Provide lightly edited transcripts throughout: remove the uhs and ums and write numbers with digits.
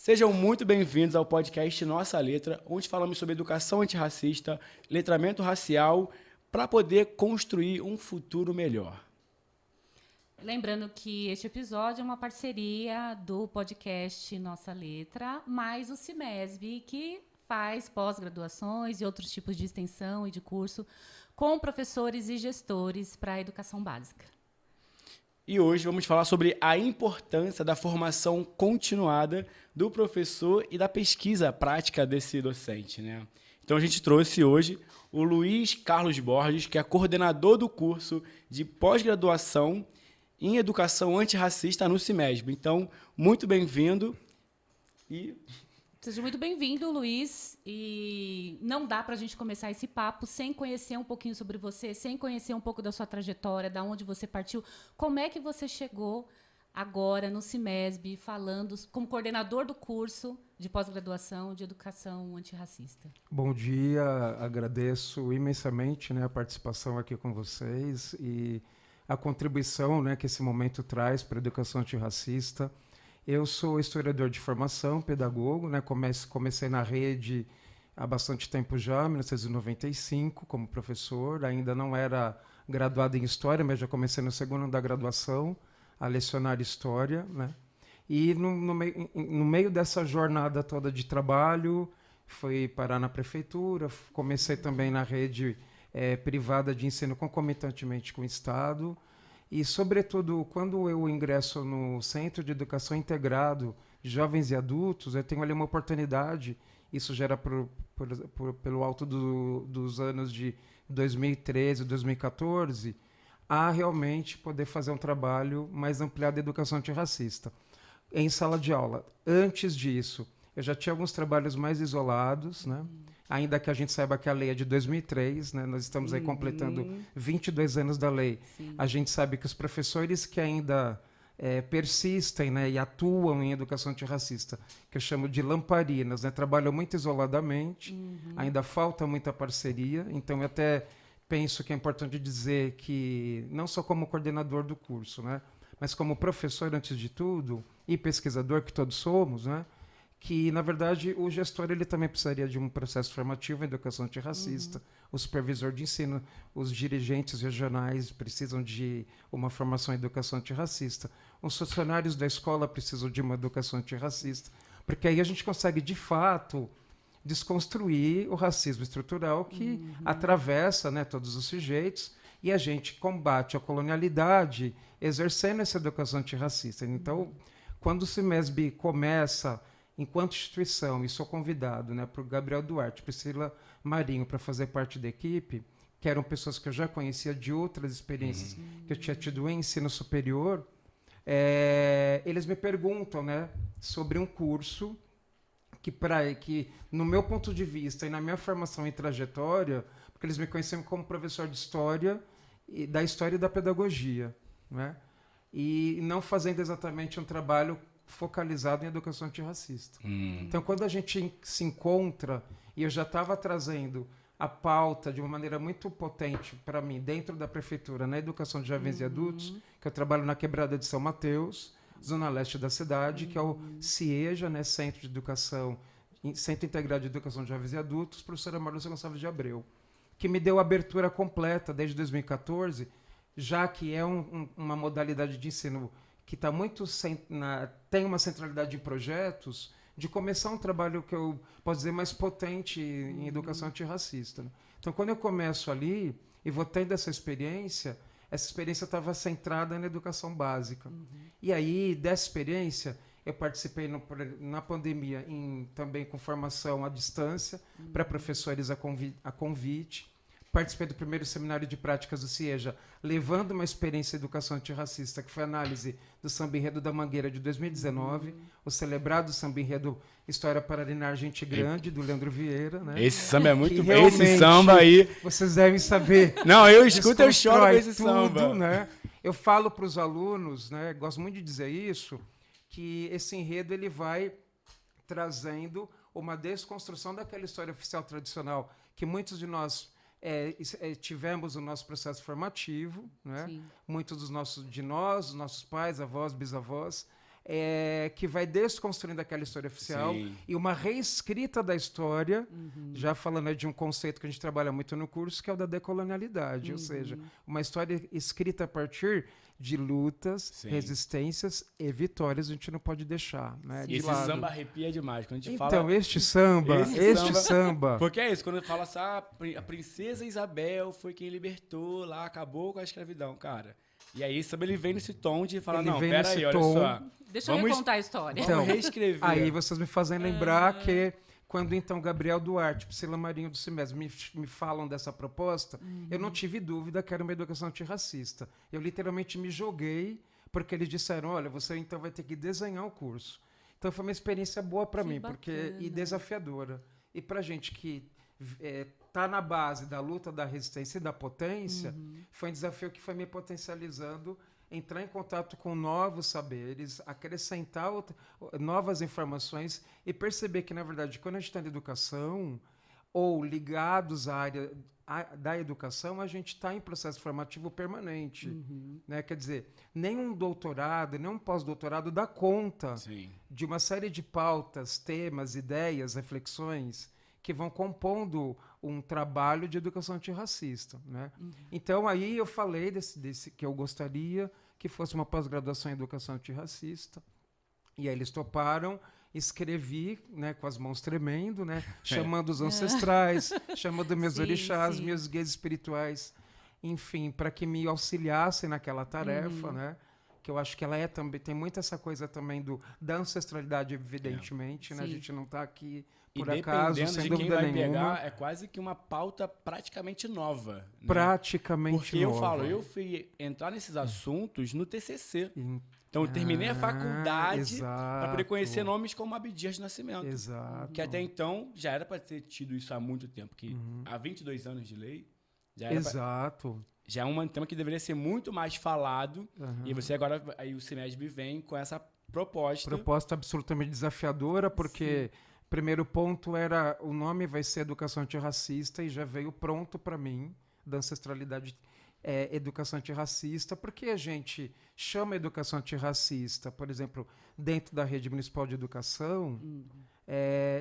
Sejam muito bem-vindos ao podcast Nossa Letra, onde falamos sobre educação antirracista, letramento racial, para poder construir um futuro melhor. Lembrando que este episódio é uma parceria do podcast Nossa Letra, mais o CIMESB, que faz pós-graduações e outros tipos de extensão e de curso com professores e gestores para a educação básica. E hoje vamos falar sobre a importância da formação continuada do professor e da pesquisa prática desse docente, né? Então a gente trouxe hoje o Luiz Carlos Borges, que é coordenador do curso de pós-graduação em educação antirracista no CIMESB. Então, muito bem-vindo. Seja muito bem-vindo, Luiz. E não dá para a gente começar esse papo sem conhecer um pouquinho sobre você, sem conhecer um pouco da sua trajetória, da onde você partiu. Como é que você chegou agora no CIMESB, falando como coordenador do curso de pós-graduação de educação antirracista? Bom dia, agradeço imensamente, a participação aqui com vocês e a contribuição, que esse momento traz para a educação antirracista. Eu sou historiador de formação, pedagogo, comecei na rede há bastante tempo já, 1995, como professor. Ainda não era graduado em História, mas já comecei no segundo ano da graduação a lecionar História. E no meio dessa jornada toda de trabalho, fui parar na prefeitura, comecei também na rede privada de ensino concomitantemente com o Estado. E, sobretudo, quando eu ingresso no Centro de Educação Integrado de Jovens e Adultos, eu tenho ali uma oportunidade, isso já era pelo alto dos anos de 2013, 2014, a realmente poder fazer um trabalho mais ampliado de educação antirracista em sala de aula. Antes disso, eu já tinha alguns trabalhos mais isolados, ainda que a gente saiba que a lei é de 2003, nós estamos aí completando 22 anos da lei. Sim. A gente sabe que os professores que ainda persistem e atuam em educação antirracista, que eu chamo de lamparinas, trabalham muito isoladamente, ainda falta muita parceria. Então, eu até penso que é importante dizer que, não só como coordenador do curso, mas como professor, antes de tudo, e pesquisador, que todos somos, que, na verdade, o gestor ele também precisaria de um processo formativo em educação antirracista, o supervisor de ensino, os dirigentes regionais precisam de uma formação em educação antirracista, os funcionários da escola precisam de uma educação antirracista, porque aí a gente consegue, de fato, desconstruir o racismo estrutural que atravessa todos os sujeitos e a gente combate a colonialidade exercendo essa educação antirracista. Então, quando o CIMESB começa enquanto instituição, e sou convidado por Gabriel Duarte, Priscila Marinho, para fazer parte da equipe, que eram pessoas que eu já conhecia de outras experiências que eu tinha tido em ensino superior, eles me perguntam sobre um curso que, no meu ponto de vista e na minha formação e trajetória, porque eles me conheciam como professor de História, e da Pedagogia, e não fazendo exatamente um trabalho focalizado em educação antirracista. Então, quando a gente se encontra, e eu já estava trazendo a pauta de uma maneira muito potente para mim, dentro da prefeitura, na educação de jovens e adultos, que eu trabalho na Quebrada de São Mateus, zona leste da cidade, que é o CIEJA, Centro de Educação, Centro Integrado de Educação de Jovens e Adultos, professora Marlúcia Gonçalves de Abreu, que me deu abertura completa desde 2014, já que é uma modalidade de ensino que está muito tem uma centralidade em projetos, de começar um trabalho que eu posso dizer mais potente em educação antirracista. Então, quando eu começo ali e vou tendo essa experiência estava centrada na educação básica. E aí, dessa experiência, eu participei na pandemia também com formação à distância, para professores a convite. Participei do primeiro seminário de práticas do CIEJA, levando uma experiência de educação antirracista, que foi a análise do Samba Enredo da Mangueira de 2019, o celebrado Samba Enredo História para Arinar Gente Grande, do Leandro Vieira. Esse samba é muito bom. Esse samba aí... Vocês devem saber. Não, eu escuto, eu choro com esse tudo, samba. Eu falo para os alunos, gosto muito de dizer isso, que esse enredo ele vai trazendo uma desconstrução daquela história oficial tradicional que muitos de nós tivemos o nosso processo formativo, muitos dos nossos pais, avós, bisavós, que vai desconstruindo aquela história oficial Sim. e uma reescrita da história, já falando aí de um conceito que a gente trabalha muito no curso, que é o da decolonialidade, ou seja, uma história escrita a partir de lutas, Sim. resistências e vitórias, a gente não pode deixar, né, E de esse lado. samba arrepia demais. Quando a gente Então, fala... este samba... Porque é isso, quando fala assim, a princesa Isabel foi quem libertou lá, acabou com a escravidão, cara. E aí, samba, ele vem nesse tom de falar, Ele não, vem pera aí, nesse olha tom. só. Deixa eu recontar a história. Então, Vamos reescrever. Aí vocês me fazem lembrar que quando então Gabriel Duarte, Priscila Marinho do CIMES me falam dessa proposta, eu não tive dúvida que era uma educação antirracista. Eu literalmente me joguei porque eles disseram, olha, você então vai ter que desenhar o curso. Então foi uma experiência boa para mim, e desafiadora. E para gente que está na base da luta, da resistência e da potência, foi um desafio que foi me potencializando, entrar em contato com novos saberes, acrescentar novas informações e perceber que, na verdade, quando a gente está na educação ou ligados à área da educação, a gente está em processo formativo permanente. Né? Quer dizer, nenhum doutorado, nenhum pós-doutorado dá conta Sim. de uma série de pautas, temas, ideias, reflexões que vão compondo um trabalho de educação antirracista. Né? Então, aí eu falei desse que eu gostaria que fosse uma pós-graduação em educação antirracista. E aí eles toparam, escrevi, né, com as mãos tremendo, né, chamando os ancestrais, chamando meus orixás, meus guias espirituais, enfim, para que me auxiliassem naquela tarefa, né? Que eu acho que ela também tem muito essa coisa também da ancestralidade, evidentemente, né? A gente não está aqui por acaso, sem dúvida nenhuma. Pegar, é quase que uma pauta praticamente nova. Né? Praticamente Porque nova. eu fui entrar nesses assuntos no TCC. Então eu terminei a faculdade para poder conhecer nomes como Abdias de Nascimento. Exato. Que até então já era para ter tido isso há muito tempo, que há 22 anos de lei já era Exato. já é um tema que deveria ser muito mais falado. E você agora, aí o CIMESB vem com essa proposta. Proposta absolutamente desafiadora, porque primeiro ponto era o nome vai ser Educação Antirracista e já veio pronto para mim, da ancestralidade educação antirracista, porque a gente chama educação antirracista, por exemplo, dentro da rede municipal de educação,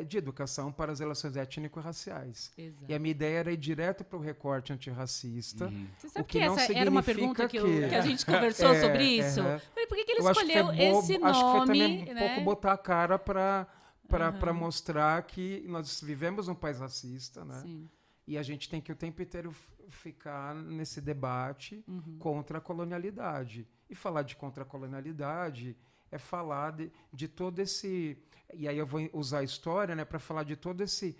de educação para as relações étnico-raciais. Exato. E a minha ideia era ir direto para o recorte antirracista. Você sabe o que não essa era uma pergunta que a gente conversou sobre isso? Falei, por que ele escolheu esse nome? Acho que foi também né? pouco botar a cara para mostrar que nós vivemos num país racista, né? Sim. E a gente tem que o tempo inteiro ficar nesse debate contra a colonialidade. E falar de contra a colonialidade é falar de todo esse... E aí eu vou usar a história, né, para falar de todo esse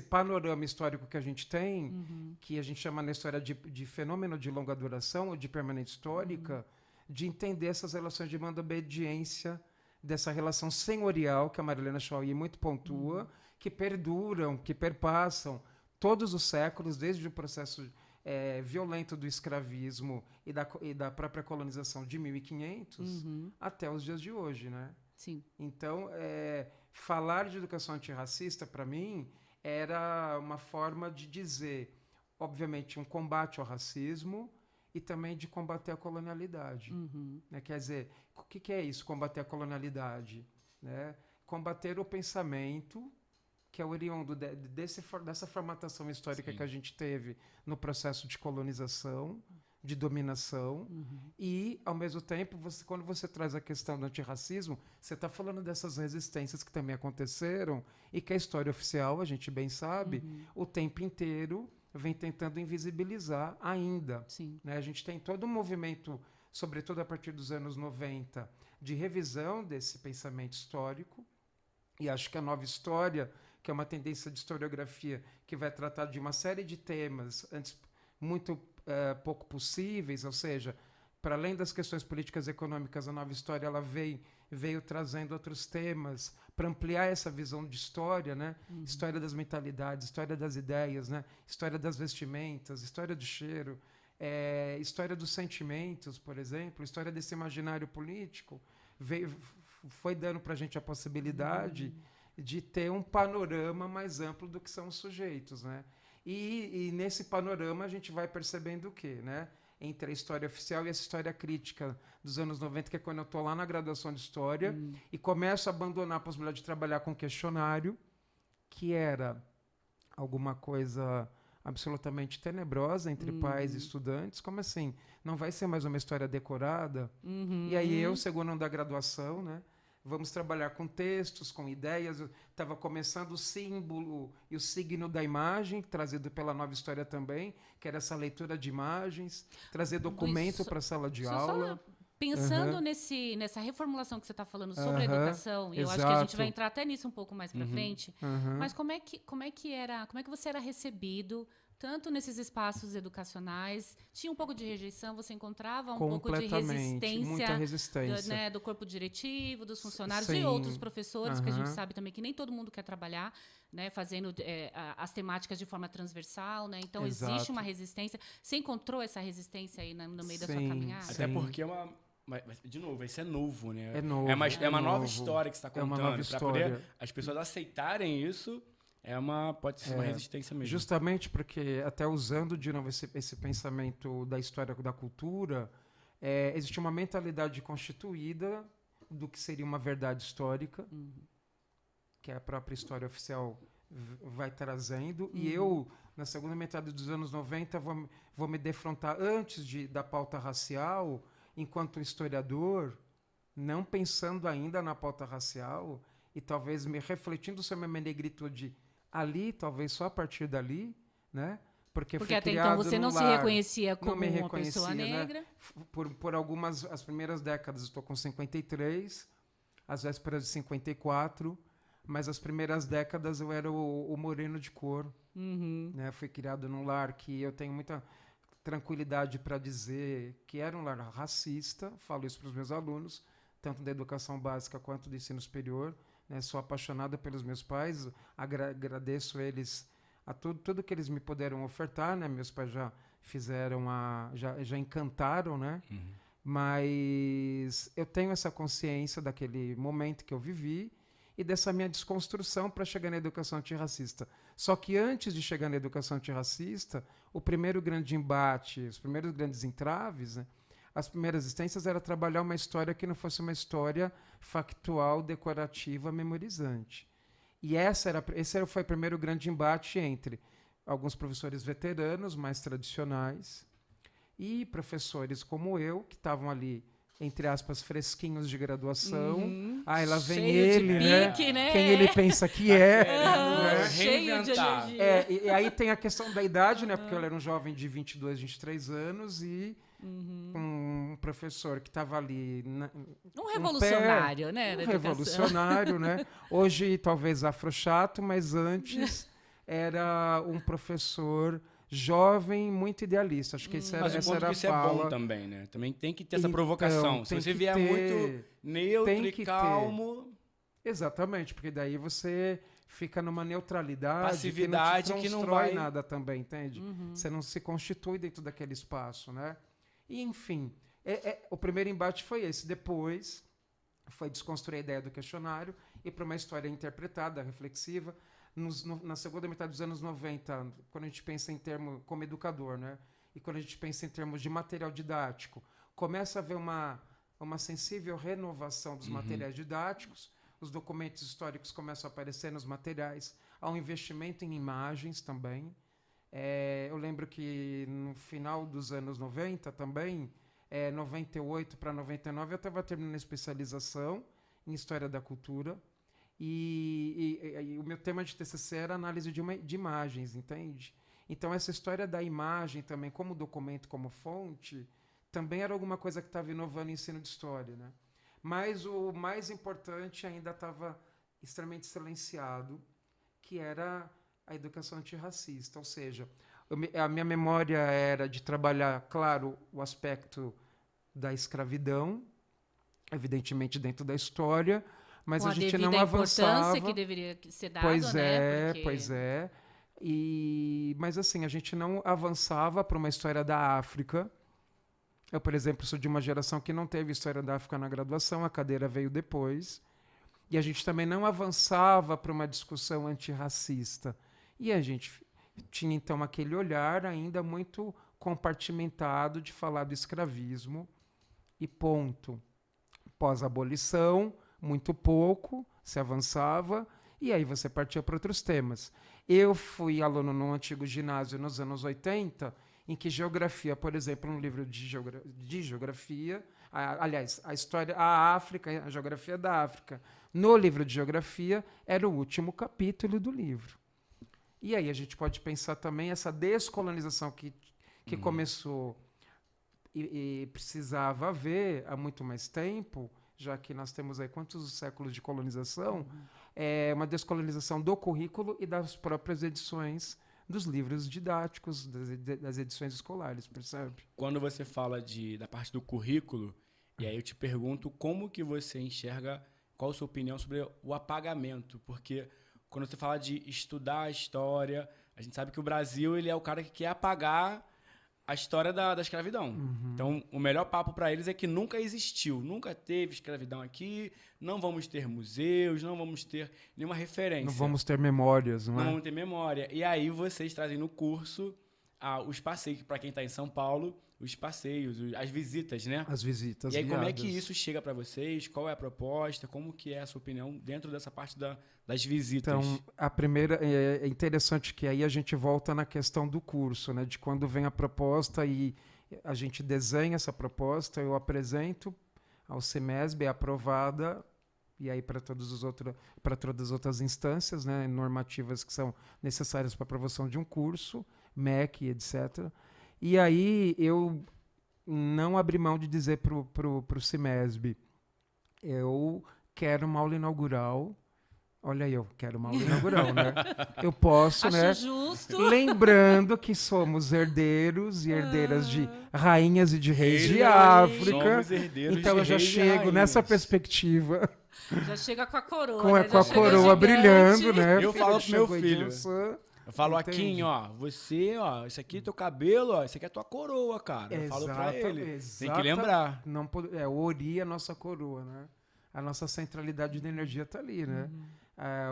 panorama histórico que a gente tem, que a gente chama na história de fenômeno de longa duração ou de permanente histórica, de entender essas relações de manda-obediência, dessa relação senhorial, que a Marilena Chauí muito pontua, que perduram, que perpassam todos os séculos, desde o processo violento do escravismo e da própria colonização de 1500 até os dias de hoje, né? Sim. Então, falar de educação antirracista, para mim, era uma forma de dizer, obviamente, um combate ao racismo e também de combater a colonialidade. Né? Quer dizer, o que é isso, combater a colonialidade? Né? Combater o pensamento que é oriundo dessa formatação histórica que a gente teve no processo de colonização, de dominação, e, ao mesmo tempo, quando você traz a questão do antirracismo, você está falando dessas resistências que também aconteceram e que a história oficial, a gente bem sabe, o tempo inteiro vem tentando invisibilizar ainda. Sim. Né? A gente tem todo um movimento, sobretudo a partir dos anos 90, de revisão desse pensamento histórico, e acho que a nova história, que é uma tendência de historiografia que vai tratar de uma série de temas antes muito pouco possíveis, ou seja, para além das questões políticas e econômicas, a nova história ela veio trazendo outros temas para ampliar essa visão de história, né? História das mentalidades, história das ideias, né? História das vestimentas, história do cheiro, história dos sentimentos, por exemplo, história desse imaginário político, foi dando para a gente a possibilidade de ter um panorama mais amplo do que são os sujeitos, né? E nesse panorama a gente vai percebendo o quê, né? entre a história oficial e essa história crítica dos anos 90, que é quando eu estou lá na graduação de História e começo a abandonar a possibilidade de trabalhar com questionário, que era alguma coisa absolutamente tenebrosa entre pais e estudantes. Como assim? Não vai ser mais uma história decorada? E aí eu, segundo ano da graduação, né? Vamos trabalhar com textos, com ideias. Estava começando o símbolo e o signo da imagem, trazido pela Nova História também, que era essa leitura de imagens, trazer documento para a sala de aula. Pensando nessa reformulação que você está falando sobre a educação, e eu acho que a gente vai entrar até nisso um pouco mais para frente, mas como é que você era recebido tanto nesses espaços educacionais? Tinha um pouco de rejeição? Você encontrava um pouco de resistência, muita resistência. do corpo diretivo, dos funcionários, Sim. de outros professores, que a gente sabe também que nem todo mundo quer trabalhar, né, fazendo as temáticas de forma transversal, né? Então existe uma resistência. Você encontrou essa resistência aí no meio da sua caminhada? Até porque de novo, isso é novo, né? É novo. É uma nova história que você está contando. É uma nova Para história. poder as pessoas aceitarem isso, pode ser uma resistência mesmo. Justamente porque, até usando de novo esse pensamento da história da cultura, existe uma mentalidade constituída do que seria uma verdade histórica, que a própria história oficial vai trazendo. E eu, na segunda metade dos anos 90, vou me defrontar antes da pauta racial, enquanto historiador, não pensando ainda na pauta racial e talvez me refletindo sobre a minha negritude ali, talvez só a partir dali, né? Porque até então você não se reconhecia como uma pessoa negra. Né? Por as primeiras décadas, eu estou com 53, as vésperas de 54, mas as primeiras décadas eu era o moreno de cor. Né? Fui criado num lar que eu tenho muita tranquilidade para dizer que era um lar racista, falo isso para os meus alunos, tanto da educação básica quanto do ensino superior. Né? Sou apaixonada pelos meus pais, agradeço eles a tudo que eles me puderam ofertar, né? Meus pais já fizeram, já encantaram, né? Mas eu tenho essa consciência daquele momento que eu vivi e dessa minha desconstrução para chegar na educação antirracista. Só que antes de chegar na educação antirracista, o primeiro grande embate, os primeiros grandes entraves, né? As primeiras existências era trabalhar uma história que não fosse uma história factual, decorativa, memorizante. E esse foi o primeiro grande embate entre alguns professores veteranos, mais tradicionais, e professores como eu, que estavam ali, entre aspas, fresquinhos de graduação. Lá vem ele, né? Quem ele pensa que é. Né? Cheio de energia. E aí tem a questão da idade, né? Porque eu era um jovem de 22, 23 anos e um professor que estava ali... Um revolucionário, né? Um revolucionário, né? Hoje, talvez afrochato, mas antes era um professor jovem, muito idealista. Acho que essa era a isso fala. É bom também, né? Também tem que ter essa provocação. Se você vier muito neutro e calmo... Exatamente, porque daí você fica numa neutralidade, passividade que não vai nada também, entende? Você não se constitui dentro daquele espaço, né? E, enfim, o primeiro embate foi esse. Depois foi desconstruir a ideia do questionário e para uma história interpretada, reflexiva. Na segunda metade dos anos 90, quando a gente pensa em termos como educador, né? E quando a gente pensa em termos de material didático, começa a haver uma sensível renovação dos materiais didáticos, os documentos históricos começam a aparecer nos materiais, há um investimento em imagens também. Eu lembro que no final dos anos 90 também, 98 para 99, eu estava terminando a especialização em História da Cultura. E o meu tema de TCC era análise de imagens, entende? Então, essa história da imagem também, como documento, como fonte, também era alguma coisa que estava inovando o ensino de história, né? Mas o mais importante ainda estava extremamente silenciado, que era a educação antirracista. Ou seja, a minha memória era de trabalhar, claro, o aspecto da escravidão, evidentemente dentro da história, mas a gente não avançava. A importância que deveria ser dada, né? Pois é. Mas assim, a gente não avançava para uma história da África. Eu, por exemplo, sou de uma geração que não teve história da África na graduação, a cadeira veio depois. E a gente também não avançava para uma discussão antirracista. E a gente tinha, então, aquele olhar ainda muito compartimentado de falar do escravismo e ponto. Pós-abolição, muito pouco, se avançava, e aí você partia para outros temas. Eu fui aluno no antigo ginásio nos anos 80, em que geografia, por exemplo, no livro de geografia, aliás, a história, a África, a geografia da África, no livro de geografia, era o último capítulo do livro. E aí a gente pode pensar também essa descolonização que começou e precisava haver há muito mais tempo, já que nós temos aí quantos séculos de colonização, é uma descolonização do currículo e das próprias edições dos livros didáticos, das edições escolares, percebe? Quando você fala da parte do currículo, e aí eu te pergunto como que você enxerga, qual a sua opinião sobre o apagamento, porque quando você fala de estudar a história, a gente sabe que o Brasil ele é o cara que quer apagar a história da escravidão. Então, o melhor papo para eles é que nunca existiu, nunca teve escravidão aqui, não vamos ter museus, não vamos ter nenhuma referência. Não vamos ter memórias, não é? Não vamos ter memória. E aí vocês trazem no curso os passeios, para quem está em São Paulo, os passeios, as visitas, né? As visitas E aí como é guiadas. que isso chega para vocês? Qual é a proposta? Como que é a sua opinião dentro dessa parte das visitas? Então, a primeira é interessante que aí a gente volta na questão do curso, né? De quando vem a proposta e a gente desenha essa proposta, eu apresento ao CEMESB, é aprovada, e aí para todas as outras instâncias, né, normativas que são necessárias para a aprovação de um curso, MEC, etc. E aí eu não abri mão de dizer para o CEMESB, eu quero uma aula inaugural. Olha aí, eu quero uma aula inaugural, né? Eu posso, Acho né? justo. Lembrando que somos herdeiros e herdeiras de rainhas e de reis de Somos África. herdeiros Então de eu já reis e chego rainhas. nessa perspectiva, Já chega com a coroa, com né? a Já chega coroa gigante. brilhando, né? Eu falo pro meu Chegou filho. Edilson. Eu falo, Entende? Aquim, ó, você, ó, isso aqui é teu cabelo, ó, isso aqui é tua coroa, cara. Eu falo pra ele. Tem que lembrar. Não pode, o Ori é a nossa coroa, né? A nossa centralidade de energia está ali, né?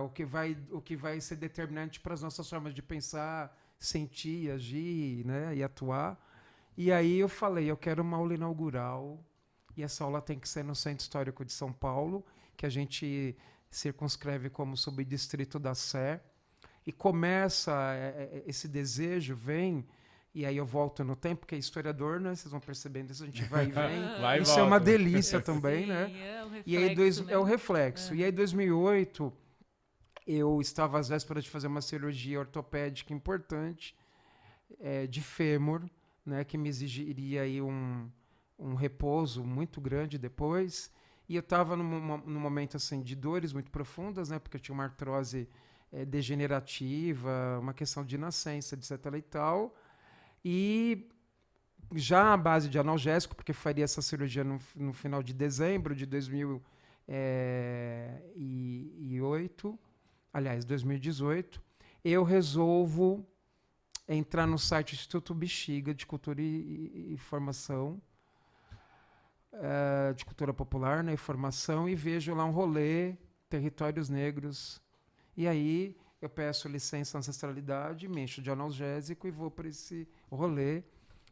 O que vai ser determinante para as nossas formas de pensar, sentir, agir, né? E atuar. E aí eu falei, eu quero uma aula inaugural, e essa aula tem que ser no Centro Histórico de São Paulo, que a gente circunscreve como subdistrito da Sé. E começa, esse desejo vem, e aí eu volto no tempo, porque é historiador, né? Vocês vão percebendo isso, a gente vai e vem. Vai e Isso é uma volta. delícia também, Sim, né? é o reflexo, E aí né? é o reflexo. E aí, em 2008, eu estava às vésperas de fazer uma cirurgia ortopédica importante de fêmur, né? Que me exigiria aí um repouso muito grande depois. E eu estava num momento assim de dores muito profundas, né? Porque eu tinha uma artrose degenerativa, uma questão de nascença, etc. e tal. E já à base de analgésico, porque faria essa cirurgia no final de dezembro de 2008, aliás, 2018, eu resolvo entrar no site Instituto Bexiga de Cultura e Formação, de cultura popular, né, e formação, e vejo lá um rolê, Territórios Negros. E aí eu peço licença à ancestralidade, me encho de analgésico e vou para esse rolê.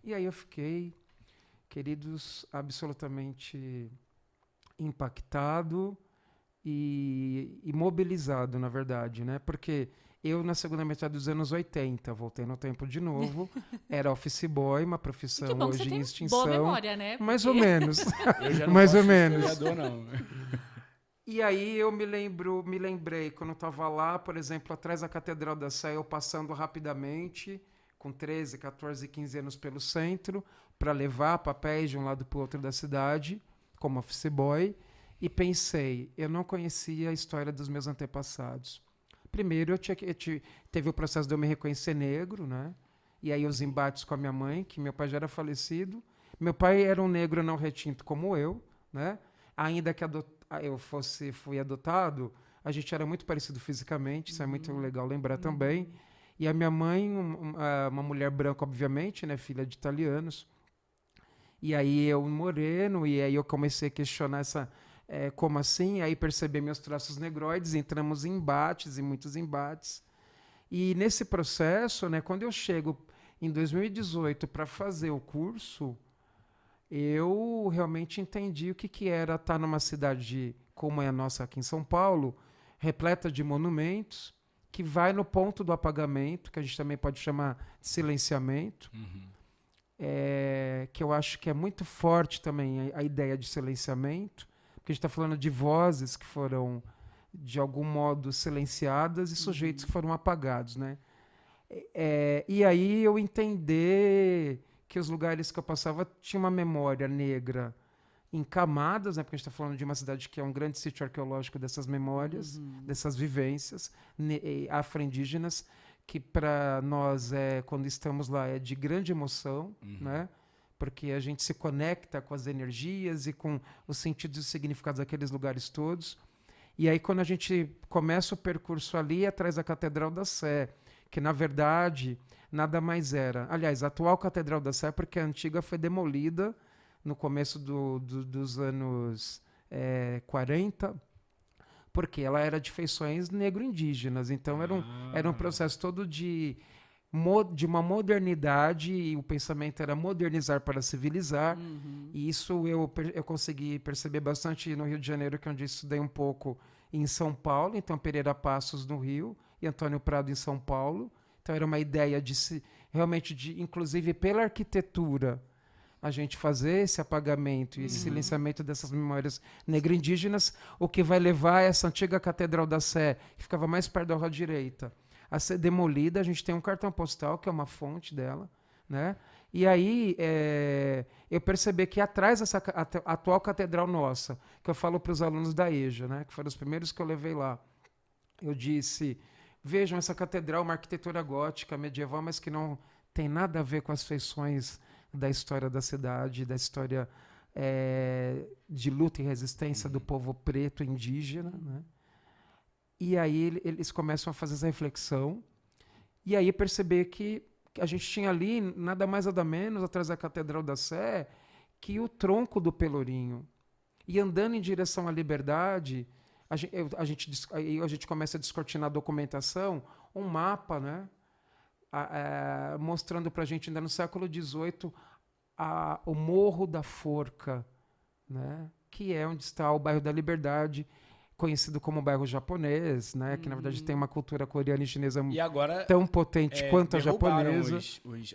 E aí eu fiquei, queridos, absolutamente impactado e mobilizado, na verdade, né? Porque eu, na segunda metade dos anos 80, voltei no tempo de novo, era office boy, uma profissão Que bom que hoje você em tem extinção. boa memória, né? Mais ou menos. Eu já não Mais posso ou ser menos. historiador, não. E aí eu me lembrei, quando eu estava lá, por exemplo, atrás da Catedral da Sé, eu passando rapidamente, com 13, 14, 15 anos pelo centro, para levar papéis de um lado para o outro da cidade, como office boy, e pensei, eu não conhecia a história dos meus antepassados. Primeiro, teve o processo de eu me reconhecer negro, né? E aí os embates com a minha mãe, que meu pai já era falecido. Meu pai era um negro não retinto como eu, né? Ainda que fui adotado, a gente era muito parecido fisicamente, isso é muito legal lembrar também. E a minha mãe, uma mulher branca, obviamente, né, filha de italianos. E aí eu moreno, e aí eu comecei a questionar como assim? Aí percebi meus traços negroides, entramos em muitos embates. E nesse processo, né, quando eu chego em 2018, para fazer o curso, eu realmente entendi o que era estar numa cidade como é a nossa aqui em São Paulo, repleta de monumentos, que vai no ponto do apagamento, que a gente também pode chamar de silenciamento, que eu acho que é muito forte também a ideia de silenciamento, porque a gente está falando de vozes que foram, de algum modo, silenciadas e sujeitos que foram apagados, né? E aí eu entender que os lugares que eu passava tinham uma memória negra em camadas, né? Porque a gente está falando de uma cidade que é um grande sítio arqueológico dessas memórias, dessas vivências afro-indígenas, que para nós, quando estamos lá, é de grande emoção, né? Porque a gente se conecta com as energias e com os sentidos e significados daqueles lugares todos. E aí, quando a gente começa o percurso ali, atrás da Catedral da Sé, que, na verdade, nada mais era... Aliás, a atual Catedral da Sé, porque a antiga foi demolida no começo dos anos 40, porque ela era de feições negro-indígenas. Então, era um processo todo de uma modernidade, e o pensamento era modernizar para civilizar. E isso eu consegui perceber bastante no Rio de Janeiro, que é onde eu estudei um pouco, em São Paulo. Então, Pereira Passos, no Rio, e Antônio Prado, em São Paulo. Então, era uma ideia realmente, inclusive pela arquitetura, a gente fazer esse apagamento e esse silenciamento dessas memórias negro-indígenas, o que vai levar essa antiga Catedral da Sé, que ficava mais perto da rua direita, a ser demolida. A gente tem um cartão postal, que é uma fonte dela, né? E aí eu percebi que atrás dessa atual catedral nossa, que eu falo para os alunos da EJA, né, que foram os primeiros que eu levei lá, eu disse: vejam, essa catedral, uma arquitetura gótica, medieval, mas que não tem nada a ver com as feições da história da cidade, da história de luta e resistência do povo preto indígena, né? E aí eles começam a fazer essa reflexão, e aí perceber que a gente tinha ali, nada mais nada menos, atrás da Catedral da Sé, que o tronco do Pelourinho. E andando em direção à Liberdade, a gente começa a descortinar a documentação, um mapa, né? Mostrando para a gente, ainda no século XVIII, o Morro da Forca, né? Que é onde está o bairro da Liberdade, conhecido como bairro japonês, né? Que na verdade tem uma cultura coreana e chinesa tão potente quanto a japonesa.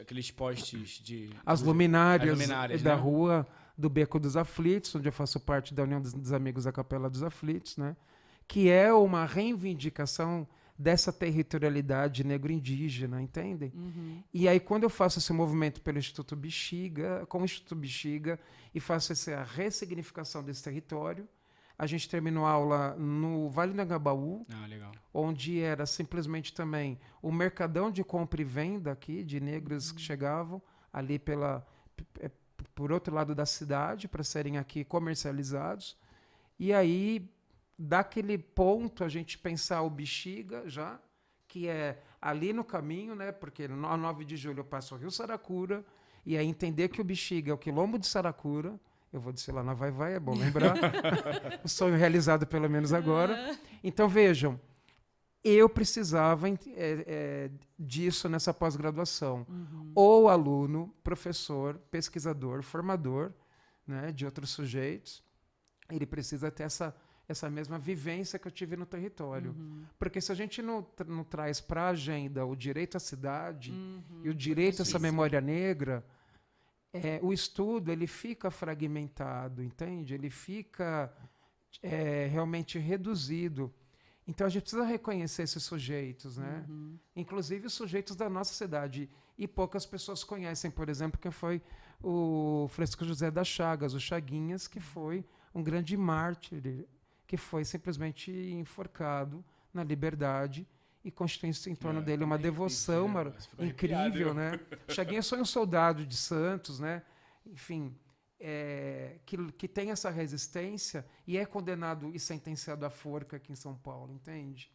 Aqueles postes as luminárias da né? rua do Beco dos Aflitos, onde eu faço parte da União dos Amigos da Capela dos Aflitos, né? Que é uma reivindicação dessa territorialidade negro-indígena, entendem? E aí, quando eu faço esse movimento pelo Instituto Bexiga, com o Instituto Bexiga, e faço essa ressignificação desse território, a gente terminou a aula no Vale do Anhangabaú, onde era simplesmente também o mercadão de compra e venda aqui, de negros que chegavam ali por outro lado da cidade, para serem aqui comercializados. E aí, daquele ponto, a gente pensar o Bexiga já, que é ali no caminho, né? Porque no 9 de julho eu passo o Rio Saracura, e aí entender que o Bexiga é o quilombo de Saracura. Eu vou descer lá na Vai-Vai, é bom lembrar. O sonho realizado, pelo menos agora. Então, vejam, eu precisava disso nessa pós-graduação. Ou aluno, professor, pesquisador, formador, né, de outros sujeitos, ele precisa ter essa mesma vivência que eu tive no território. Porque se a gente não traz para a agenda o direito à cidade e o direito a essa memória negra, o estudo ele fica fragmentado, entende? Ele fica realmente reduzido. Então a gente precisa reconhecer esses sujeitos, né? Inclusive os sujeitos da nossa cidade. E poucas pessoas conhecem, por exemplo, quem foi o Francisco José das Chagas, o Chaguinhas, que foi um grande mártir, que foi simplesmente enforcado na Liberdade, e constitui-se em torno dele uma devoção incrível, né? Chaguinhas foi um soldado de Santos, né? Enfim, que tem essa resistência e é condenado e sentenciado à forca aqui em São Paulo, entende?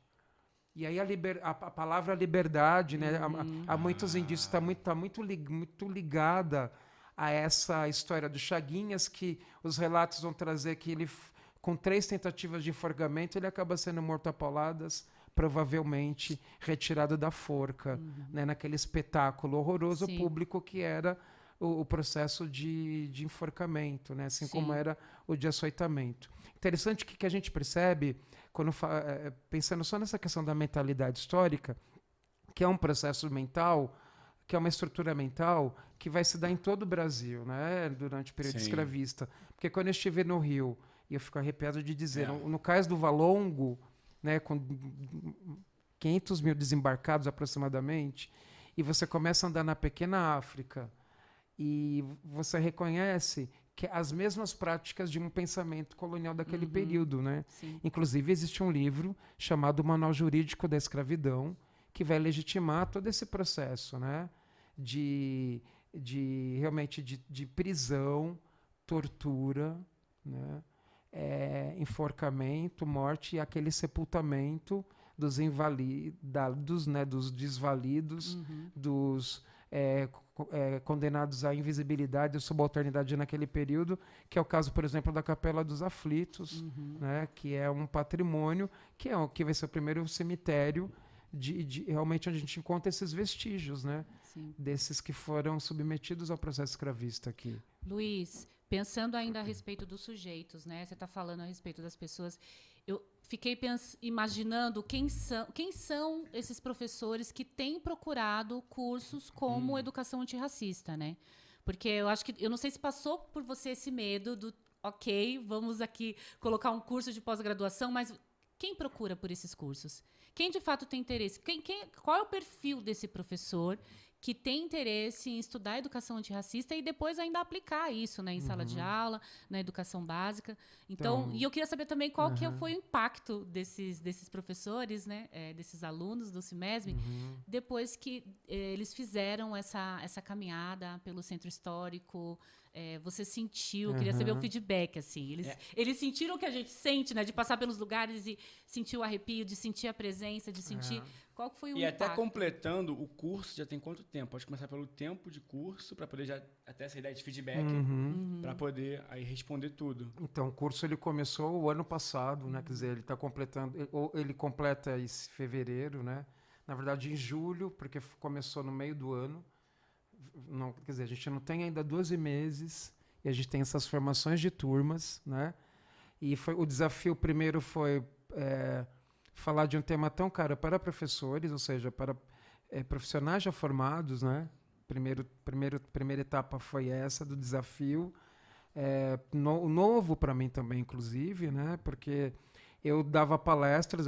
E aí a palavra liberdade, né? Há muitos indícios, está muito ligada a essa história do Chaguinhas, que os relatos vão trazer que ele, com 3 tentativas de enforcamento, ele acaba sendo morto a pauladas provavelmente retirado da forca, né, naquele espetáculo horroroso Sim. público que era o processo de enforcamento, né, assim Sim. como era o de açoitamento. Interessante que a gente percebe, quando pensando só nessa questão da mentalidade histórica, que é um processo mental, que é uma estrutura mental que vai se dar em todo o Brasil, né, durante o período Sim. escravista. Porque quando eu estive no Rio, e eu fico arrepiado de dizer, É. no cais do Valongo, né, com 500 mil desembarcados aproximadamente, e você começa a andar na pequena África, e você reconhece que as mesmas práticas de um pensamento colonial daquele período, né? Sim. Inclusive, existe um livro chamado Manual Jurídico da Escravidão, que vai legitimar todo esse processo, né? Realmente de prisão, tortura, né? Enforcamento, morte e aquele sepultamento dos invalidados, né? Dos desvalidos, dos condenados à invisibilidade e subalternidade naquele período, que é o caso, por exemplo, da Capela dos Aflitos, né? Que é um patrimônio que vai ser o primeiro cemitério realmente onde a gente encontra esses vestígios, né? Sim. Desses que foram submetidos ao processo escravista aqui. Luiz, pensando ainda a respeito dos sujeitos, né? Você está falando a respeito das pessoas. Eu fiquei imaginando quem são esses professores que têm procurado cursos como educação antirracista, né? Porque eu acho que, eu não sei se passou por você esse medo do, ok, vamos aqui colocar um curso de pós-graduação, mas quem procura por esses cursos? Quem de fato tem interesse? Qual é o perfil desse professor que tem interesse em estudar educação antirracista e depois ainda aplicar isso, né, em sala de aula, na educação básica? Então, e eu queria saber também qual que foi o impacto desses professores, né, desses alunos do CIMESB, depois que eles fizeram essa caminhada pelo centro histórico. Você sentiu, queria saber o feedback, assim. Eles sentiram o que a gente sente, né, de passar pelos lugares e sentir o arrepio, de sentir a presença, de sentir... Qual que foi o impacto? E até completando, o curso já tem quanto tempo? Pode começar pelo tempo de curso, para poder já até essa ideia de feedback, para poder aí responder tudo. Então, o curso ele começou o ano passado, né? Quer dizer, ele está completando, ele completa esse fevereiro, né? Na verdade, em julho, porque começou no meio do ano. Não, quer dizer, a gente não tem ainda 12 meses e a gente tem essas formações de turmas, né? E o desafio primeiro foi falar de um tema tão caro para professores, ou seja, para profissionais já formados, né? Primeira etapa foi essa do desafio, novo para mim também, inclusive, né? Porque eu dava palestras,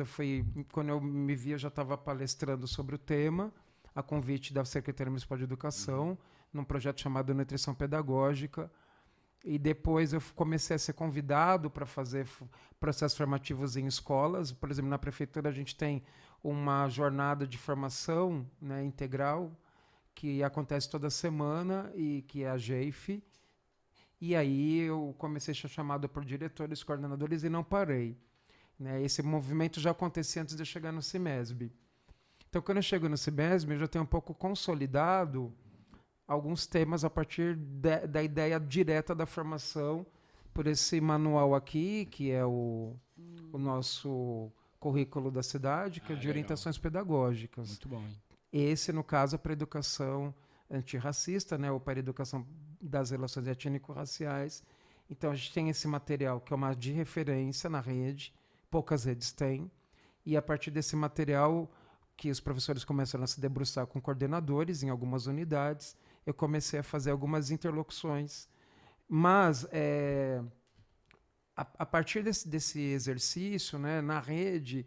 quando eu me via, eu já estava palestrando sobre o tema, a convite da Secretaria Municipal de Educação, num projeto chamado Nutrição Pedagógica. E depois eu comecei a ser convidado para fazer processos formativos em escolas. Por exemplo, na prefeitura a gente tem uma jornada de formação, né, integral, que acontece toda semana, e que é a GEIF. E aí eu comecei a ser chamado por diretores, coordenadores, e não parei, né? Esse movimento já acontecia antes de eu chegar no CIMESB. Então, quando eu chego no CIMESB, eu já tenho um pouco consolidado alguns temas a partir da ideia direta da formação por esse manual aqui, que é o nosso currículo da cidade, que é de legal. orientações pedagógicas. Muito bom, hein? Esse, no caso, é para a educação antirracista, né, ou para a educação das relações étnico-raciais. Então, a gente tem esse material, que é uma de referência na rede, poucas redes têm, e a partir desse material que os professores começaram a se debruçar com coordenadores em algumas unidades, eu comecei a fazer algumas interlocuções. Mas, a partir desse exercício, né, na rede,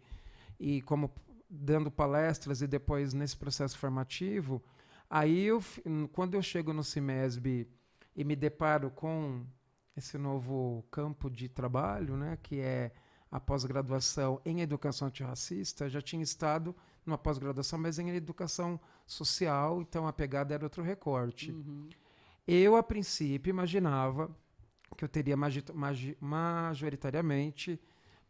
e como dando palestras e depois nesse processo formativo, aí quando eu chego no CIMESB e me deparo com esse novo campo de trabalho, né, que é a pós-graduação em educação antirracista, eu já tinha estado numa pós-graduação, mas em educação social, então a pegada era outro recorte. Eu, a princípio, imaginava que eu teria majoritariamente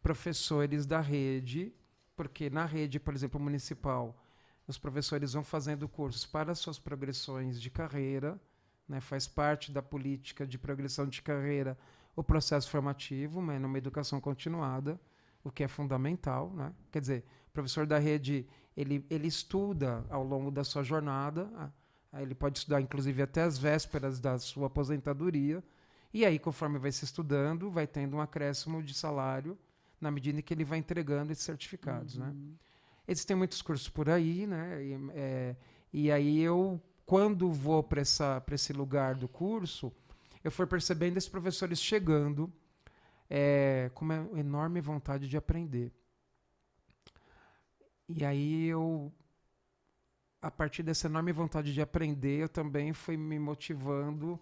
professores da rede, porque na rede, por exemplo, municipal, os professores vão fazendo cursos para suas progressões de carreira, né, faz parte da política de progressão de carreira o processo formativo, mas numa educação continuada, o que é fundamental, né? Quer dizer, O professor da rede, ele estuda ao longo da sua jornada, aí ele pode estudar, inclusive, até as vésperas da sua aposentadoria, e aí, conforme vai se estudando, vai tendo um acréscimo de salário na medida em que ele vai entregando esses certificados, né? Existem muitos cursos por aí, né? E aí eu, quando vou para esse lugar do curso, eu fui percebendo esses professores chegando com uma enorme vontade de aprender. E aí eu, a partir dessa enorme vontade de aprender, eu também fui me motivando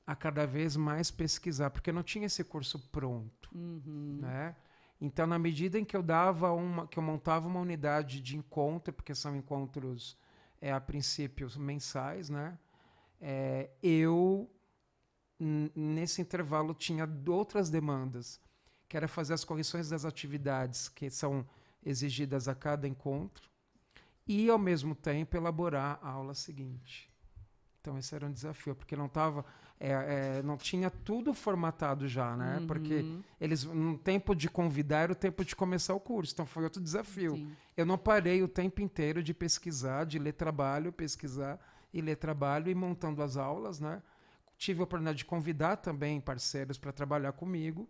a cada vez mais pesquisar, porque eu não tinha esse curso pronto, né? Então, na medida em que que eu montava uma unidade de encontro, porque são encontros a princípio mensais, né? Eu nesse intervalo tinha outras demandas, que era fazer as correções das atividades que são exigidas a cada encontro e, ao mesmo tempo, elaborar a aula seguinte. Então, esse era um desafio, porque não tinha tudo formatado já, né? Porque no tempo de convidar era o tempo de começar o curso, então foi outro desafio. Sim. Eu não parei o tempo inteiro de pesquisar, de ler trabalho, pesquisar e ler trabalho e montando as aulas, né? Tive a oportunidade de convidar também parceiros para trabalhar comigo.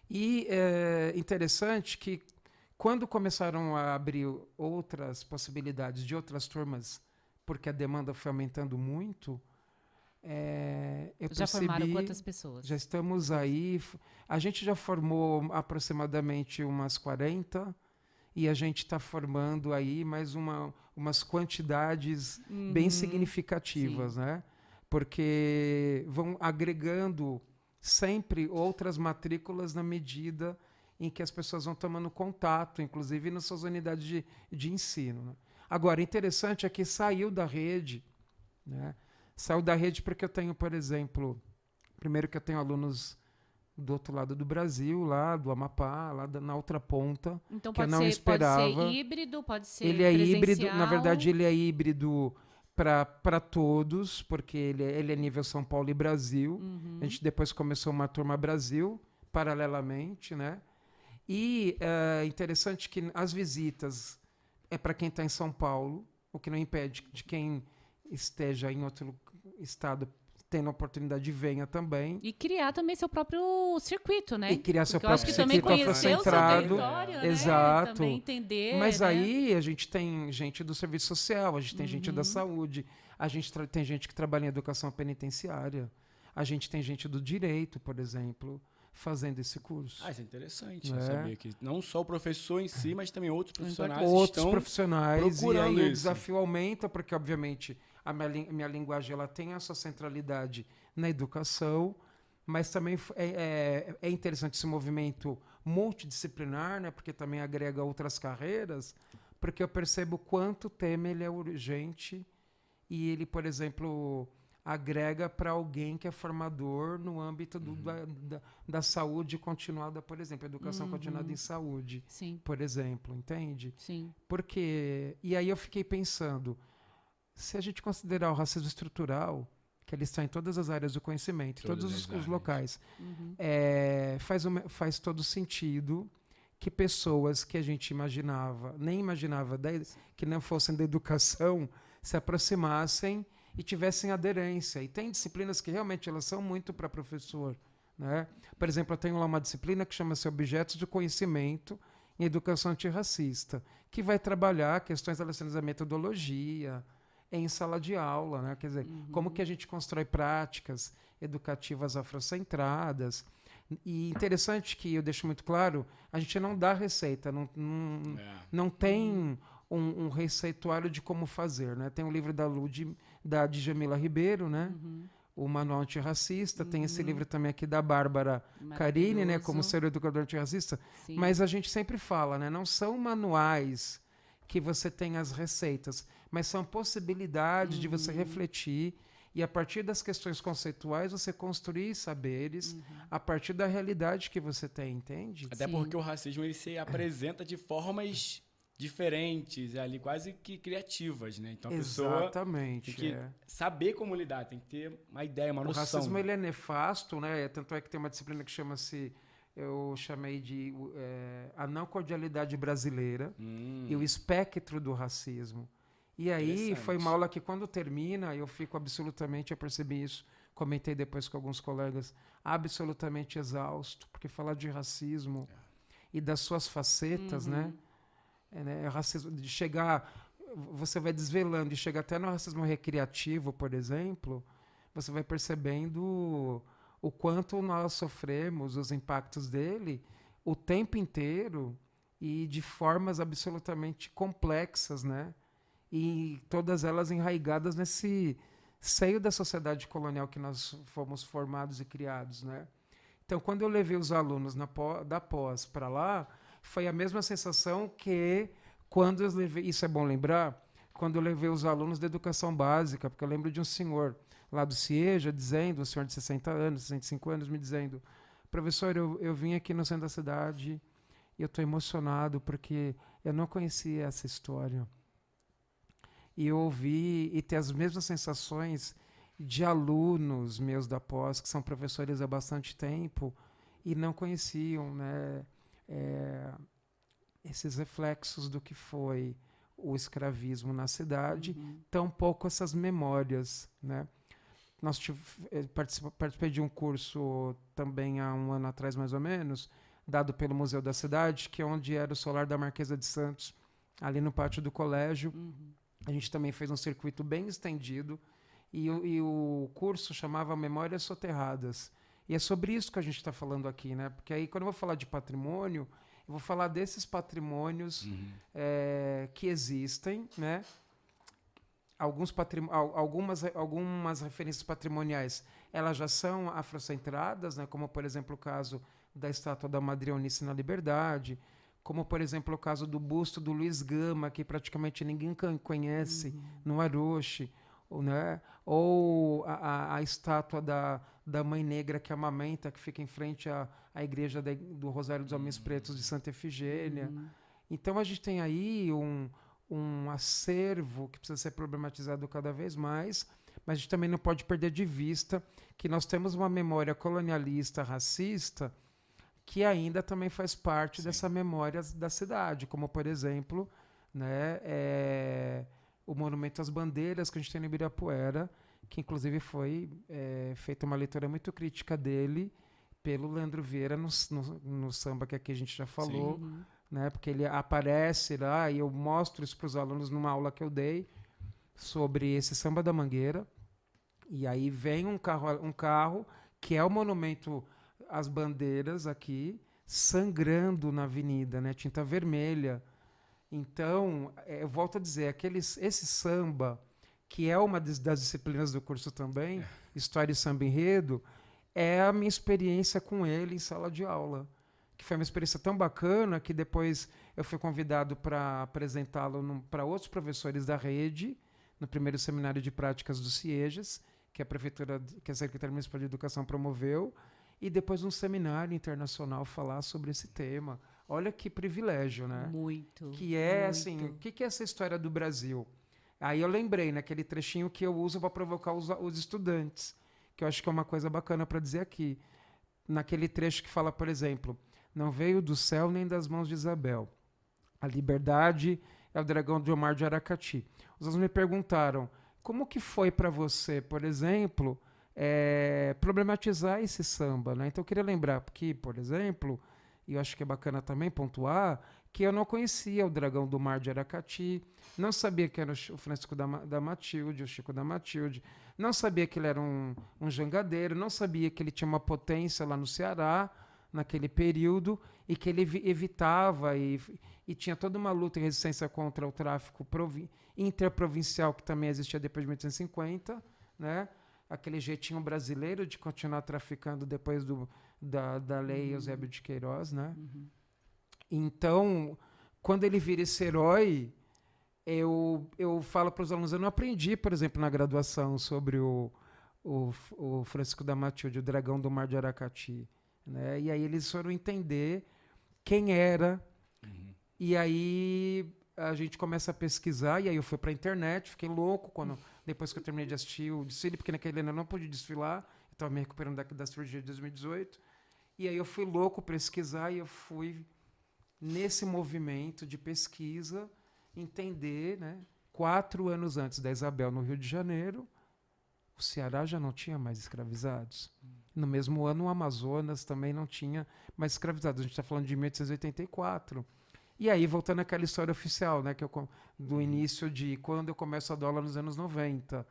E é interessante que, quando começaram a abrir outras possibilidades de outras turmas, porque a demanda foi aumentando muito, eu Já percebi... formaram quantas pessoas? Já estamos aí... A gente já formou aproximadamente umas 40 e a gente está formando aí mais umas quantidades bem significativas, né? Porque vão agregando sempre outras matrículas na medida em que as pessoas vão tomando contato, inclusive nas suas unidades de ensino, né? Agora, interessante é que saiu da rede, né? Saiu da rede porque eu tenho, por exemplo, primeiro que eu tenho alunos do outro lado do Brasil, lá do Amapá, lá na outra ponta, Então que eu pode não ser esperava. híbrido, pode ser Ele é híbrido, presencial. na verdade ele é híbrido para todos, porque ele é nível São Paulo e Brasil. A gente depois começou uma turma Brasil, paralelamente, né? E é interessante que as visitas é para quem está em São Paulo, o que não impede de quem esteja em outro estado tendo a oportunidade venha também. E criar também seu próprio circuito, né? E criar seu Porque eu acho próprio que também circuito conhecer o seu afrocentrado. território, né? Exato. Também entender, Mas né? aí a gente tem gente do serviço social, a gente tem gente da saúde, a gente tem gente que trabalha em educação penitenciária, a gente tem gente do direito, por exemplo, fazendo esse curso. Isso é interessante saber que não só o professor em si, mas também outros profissionais Outros estão profissionais, e aí procurando o desafio aumenta, porque obviamente a minha linguagem ela tem a sua centralidade na educação, mas também é interessante esse movimento multidisciplinar, né, porque também agrega outras carreiras, porque eu percebo quanto o tema ele é urgente e ele, por exemplo, agrega para alguém que é formador no âmbito da saúde continuada, por exemplo, educação continuada em saúde, Sim. por exemplo, entende? Sim. Porque, e aí eu fiquei pensando, se a gente considerar o racismo estrutural, que ele está em todas as áreas do conhecimento, em todos os locais, faz todo sentido que pessoas que a gente nem imaginava que não fossem da educação se aproximassem e tivessem aderência. E tem disciplinas que realmente elas são muito para professor, né? Por exemplo, eu tenho lá uma disciplina que chama-se Objetos de Conhecimento em Educação Antirracista, que vai trabalhar questões relacionadas à metodologia em sala de aula, né? Quer dizer, como que a gente constrói práticas educativas afrocentradas. E interessante que eu deixo muito claro, a gente não dá receita, não tem um receituário de como fazer, né? Tem o livro da Djamila Ribeiro, né? O Manual Antirracista, tem esse livro também aqui da Bárbara Carini, né? Como ser educador antirracista. Sim. Mas a gente sempre fala, né? Não são manuais que você tem as receitas, mas são possibilidades de você refletir e, a partir das questões conceituais, você construir saberes a partir da realidade que você tem, entende? Até porque o racismo ele se apresenta de formas diferentes, ali quase que criativas, né? Então a pessoa tem que saber como lidar, tem que ter uma ideia, uma noção. O racismo ele é nefasto, né? Tanto é que tem uma disciplina que chama-se eu chamei de a não cordialidade brasileira e o espectro do racismo. E aí foi uma aula que, quando termina, eu fico absolutamente, eu percebi isso, comentei depois com alguns colegas, absolutamente exausto, porque falar de racismo e das suas facetas, né? Racismo, de chegar, você vai desvelando e chega até no racismo recreativo, por exemplo, você vai percebendo o quanto nós sofremos os impactos dele o tempo inteiro e de formas absolutamente complexas, né? E todas elas enraigadas nesse seio da sociedade colonial que nós fomos formados e criados, né? Então, quando eu levei os alunos da pós para lá, foi a mesma sensação que quando eu levei, isso é bom lembrar, quando eu levei os alunos da educação básica, porque eu lembro de um senhor lá do CIEJA dizendo, um senhor de 60 anos, 65 anos, me dizendo: professor, eu vim aqui no centro da cidade e eu estou emocionado porque eu não conhecia essa história. E eu ouvi e ter as mesmas sensações de alunos meus da pós, que são professores há bastante tempo, e não conheciam, né, esses reflexos do que foi o escravismo na cidade, tampouco essas memórias, né? Participei de um curso também há um ano atrás, mais ou menos, dado pelo Museu da Cidade, que é onde era o solar da Marquesa de Santos, ali no pátio do colégio. A gente também fez um circuito bem estendido e o curso chamava Memórias Soterradas. E é sobre isso que a gente está falando aqui, né? Porque aí, quando eu vou falar de patrimônio, eu vou falar desses patrimônios que existem, né? Algumas referências patrimoniais, elas já são afrocentradas, né? Como, por exemplo, o caso da estátua da Madre Eunice na Liberdade, como, por exemplo, o caso do busto do Luiz Gama, que praticamente ninguém conhece, no Aroche, né? Ou a estátua da Mãe Negra que amamenta, que fica em frente à igreja do Rosário dos Homens Pretos de Santa Efigênia. Então, a gente tem aí um acervo que precisa ser problematizado cada vez mais, mas a gente também não pode perder de vista que nós temos uma memória colonialista, racista, que ainda também faz parte dessa memória da cidade, como, por exemplo, né, o Monumento às Bandeiras que a gente tem no Ibirapuera, que inclusive foi feita uma leitura muito crítica dele pelo Leandro Vieira no samba que aqui a gente já falou, né, porque ele aparece lá e eu mostro isso para os alunos numa aula que eu dei sobre esse samba da Mangueira, e aí vem um carro que é o monumento às bandeiras aqui, sangrando na avenida, né, tinta vermelha. Então, eu volto a dizer, esse samba, que é uma das disciplinas do curso também, História e Samba Enredo, é a minha experiência com ele em sala de aula, que foi uma experiência tão bacana que depois eu fui convidado para apresentá-lo para outros professores da rede, no primeiro seminário de práticas do CIEJAS, que a Secretaria Municipal de Educação promoveu, e depois um seminário internacional falar sobre esse tema. Olha que privilégio, né? Muito. Que é, assim, o que é essa história do Brasil? Aí eu lembrei, naquele trechinho que eu uso para provocar os estudantes, que eu acho que é uma coisa bacana para dizer aqui. Naquele trecho que fala, por exemplo, não veio do céu nem das mãos de Isabel. A liberdade é o dragão de Omar de Aracati. Os alunos me perguntaram, como que foi para você, por exemplo, problematizar esse samba, né? Então eu queria lembrar que, por exemplo, e eu acho que é bacana também pontuar, que eu não conhecia o Dragão do Mar de Aracati, não sabia que era o Francisco da Matilde, o Chico da Matilde, não sabia que ele era um jangadeiro, não sabia que ele tinha uma potência lá no Ceará, naquele período, e que ele evitava e tinha toda uma luta e resistência contra o tráfico interprovincial que também existia depois de 1850, né? Aquele jeitinho brasileiro de continuar traficando depois da lei Eusébio de Queiroz, né? Então, quando ele vira esse herói, eu falo para os alunos, eu não aprendi, por exemplo, na graduação sobre o Francisco da Matilde, o Dragão do Mar de Aracati, né? E aí eles foram entender quem era, e aí a gente começa a pesquisar, e aí eu fui para a internet, fiquei louco depois que eu terminei de assistir o desfile, porque naquele ano eu não pude desfilar, eu estava me recuperando da cirurgia de 2018, E aí eu fui louco pesquisar e eu fui nesse movimento de pesquisa entender, né? 4 anos antes da Isabel no Rio de Janeiro, o Ceará já não tinha mais escravizados. No mesmo ano, o Amazonas também não tinha mais escravizados. A gente está falando de 1884. E aí, voltando àquela história oficial, né, do início de quando eu começo a dar aula nos anos 90.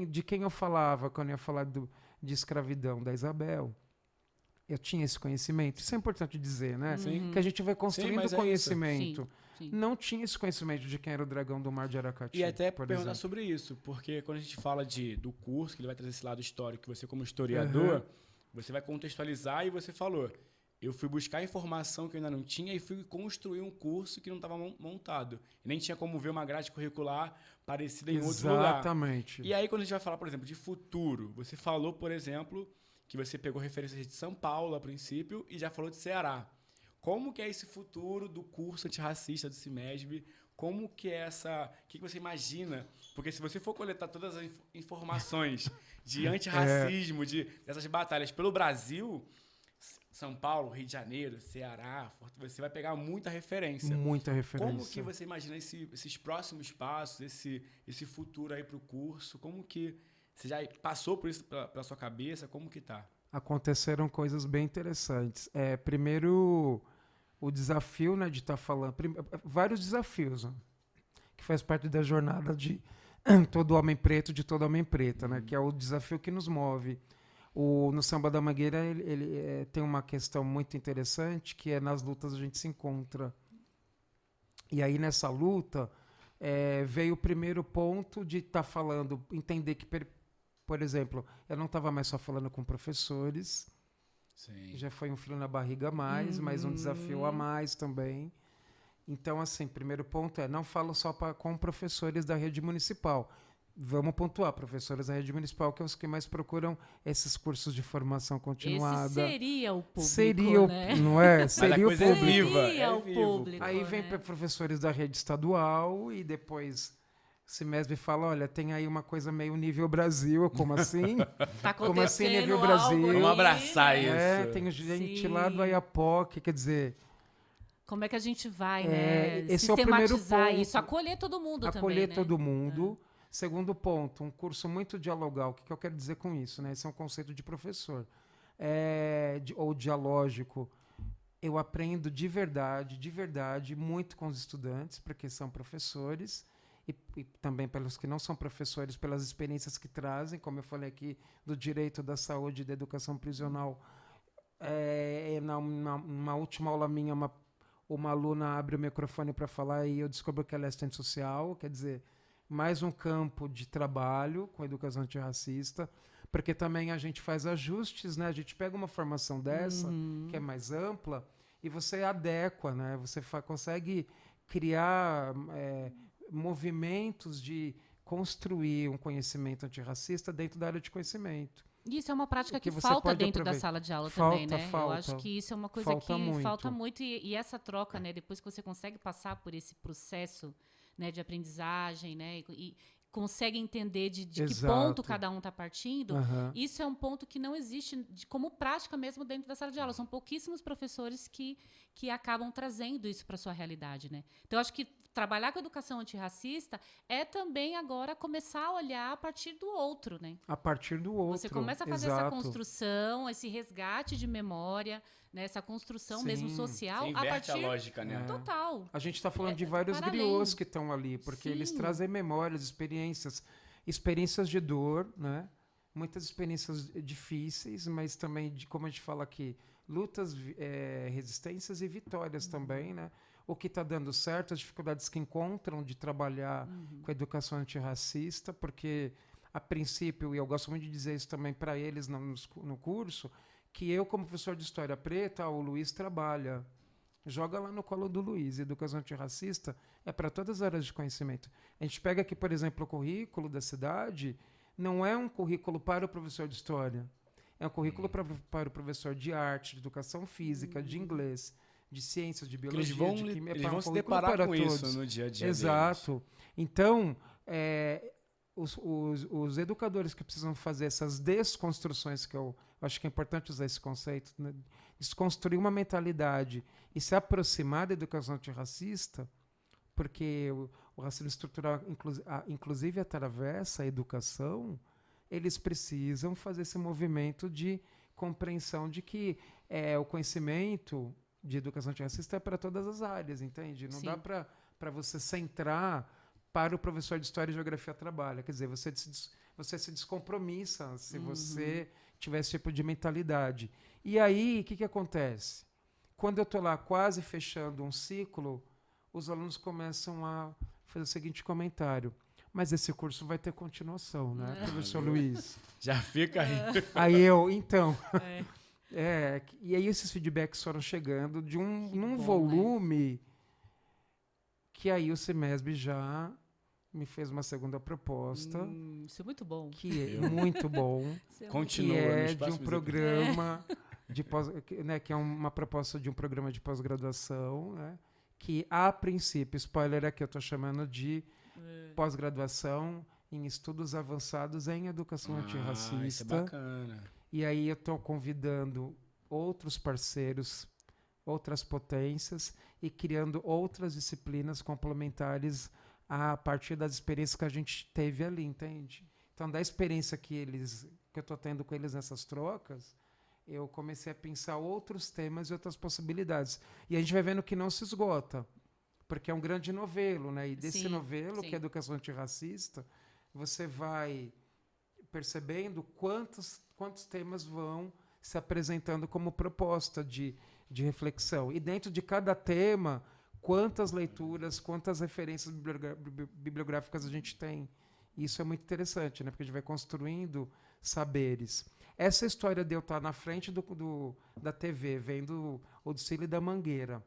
De quem eu falava quando eu ia falar de escravidão? Da Isabel. Eu tinha esse conhecimento. Isso é importante dizer, né? Sim. Que a gente vai construindo mas é conhecimento. Sim. Não tinha esse conhecimento de quem era o dragão do Mar de Aracati. E até por perguntar exemplo. sobre isso, porque quando a gente fala do curso, que ele vai trazer esse lado histórico, você como historiador, você vai contextualizar e você falou, eu fui buscar informação que eu ainda não tinha e fui construir um curso que não estava montado. E nem tinha como ver uma grade curricular parecida em outro lugar. Exatamente. E aí quando a gente vai falar, por exemplo, de futuro, você falou, por exemplo, que você pegou referências de São Paulo a princípio e já falou de Ceará. Como que é esse futuro do curso antirracista do CIMESB? Como que é o que você imagina? Porque se você for coletar todas as informações de antirracismo, dessas batalhas pelo Brasil, São Paulo, Rio de Janeiro, Ceará, você vai pegar muita referência. Muita referência. Como que você imagina esses próximos passos, esse futuro aí para o curso? Como que você já passou por isso pela sua cabeça? Como que tá? Aconteceram coisas bem interessantes. Primeiro, o desafio, né, de estar falando... vários desafios, né, que faz parte da jornada de todo homem preto, de toda homem preta, né, que é o desafio que nos move. No Samba da Mangueira, ele tem uma questão muito interessante, que é nas lutas a gente se encontra. E aí, nessa luta, veio o primeiro ponto de estar falando, entender que, por exemplo, eu não estava mais só falando com professores, Sim. já foi um frio na barriga a mais, mas um desafio a mais também. Então, assim, primeiro ponto não falo só com professores da rede municipal. Vamos pontuar, professores da rede municipal, que são os que mais procuram esses cursos de formação continuada. Esse seria o público, seria né? Não é? Seria o Mas a coisa público. Seria o público, Aí vem né? professores da rede estadual e depois o CIMESB fala, olha, tem aí uma coisa meio nível Brasil, como assim? Tá Como assim, acontecendo nível algo Brasil? aí, Vamos abraçar né? isso. Tem gente Sim. lá do Ayapoque, quer dizer... Como é que a gente vai, né? Esse é o primeiro sistematizar ponto. isso, acolher todo mundo também, Acolher né? todo mundo. Segundo ponto, um curso muito dialogal. O que eu quero dizer com isso? Né? Esse é um conceito de professor. Ou dialógico. Eu aprendo de verdade, muito com os estudantes, porque são professores, e também pelos que não são professores, pelas experiências que trazem, como eu falei aqui, do direito da saúde e da educação prisional. Numa última aula minha, uma aluna abre o microfone para falar e eu descubro que ela é assistente social, quer dizer, mais um campo de trabalho com a educação antirracista, porque também a gente faz ajustes, né? A gente pega uma formação dessa, que é mais ampla, e você adequa, né? Você consegue criar movimentos de construir um conhecimento antirracista dentro da área de conhecimento. Isso é uma prática que você falta pode dentro da aproveitar. sala de aula Falta, também, né? falta. Eu acho que isso é uma coisa Falta que muito. falta muito. E essa troca, né? Depois que você consegue passar por esse processo, né, de aprendizagem, né? E consegue entender de que Exato. ponto cada um está partindo, Aham. isso é um ponto que não existe como prática mesmo dentro da sala de aula. São pouquíssimos professores que acabam trazendo isso para a sua realidade, né? Então, eu acho que trabalhar com educação antirracista é também agora começar a olhar a partir do outro, né? A partir do outro. Você começa a fazer essa construção, esse resgate de memória, né? Essa construção Sim. mesmo social Você a inverte partir a lógica, né? total. A gente está falando de vários para griots além. que estão ali, porque eles Sim. trazem memórias, experiências de dor, né? Muitas experiências difíceis, mas também, como a gente fala aqui, lutas, resistências e vitórias também, né? O que está dando certo, as dificuldades que encontram de trabalhar com a educação antirracista, porque, a princípio, e eu gosto muito de dizer isso também para eles no curso, que eu, como professor de História Preta, o Luiz trabalha. Joga lá no colo do Luiz. Educação antirracista é para todas as áreas de conhecimento. A gente pega aqui, por exemplo, o currículo da cidade, não é um currículo para o professor de História. É um currículo para o professor de arte, de educação física, de inglês, de ciências, de biologia, de química. Eles vão um se currículo deparar para com todos. isso no dia a dia Exato. Então, os educadores que precisam fazer essas desconstruções, que eu acho que é importante usar esse conceito, né? Desconstruir uma mentalidade e se aproximar da educação antirracista, porque o racismo estrutural, inclusive, atravessa a educação, eles precisam fazer esse movimento de compreensão de que o conhecimento de educação antirracista é para todas as áreas, entende? Não Sim. dá para você centrar para o professor de História e Geografia trabalha. Quer dizer, você se descompromissa se você tiver esse tipo de mentalidade. E aí, o que acontece? Quando eu estou lá quase fechando um ciclo, os alunos começam a fazer o seguinte comentário: mas esse curso vai ter continuação, né, professor Luiz? Já fica aí. Aí eu, então... e aí esses feedbacks foram chegando num volume que aí o CEMESB já me fez uma segunda proposta. Isso é muito bom. Que é muito bom. Continua que é nos de um próximos programa de pós, né, que é uma proposta de um programa de pós-graduação, né, que a princípio, spoiler aqui, eu estou chamando de pós-graduação em estudos avançados em educação antirracista. Isso é bacana. E aí eu estou convidando outros parceiros, outras potências e criando outras disciplinas complementares a partir das experiências que a gente teve ali, entende? Então, da experiência que eu estou tendo com eles nessas trocas, eu comecei a pensar outros temas e outras possibilidades. E a gente vai vendo que não se esgota, porque é um grande novelo, né? E desse novelo, que é a educação antirracista, você vai percebendo quantos temas vão se apresentando como proposta de reflexão. E dentro de cada tema, quantas leituras, quantas referências bibliográficas a gente tem. Isso é muito interessante, né? Porque a gente vai construindo saberes. Essa história de eu estar na frente da TV, vendo o desfile da Mangueira,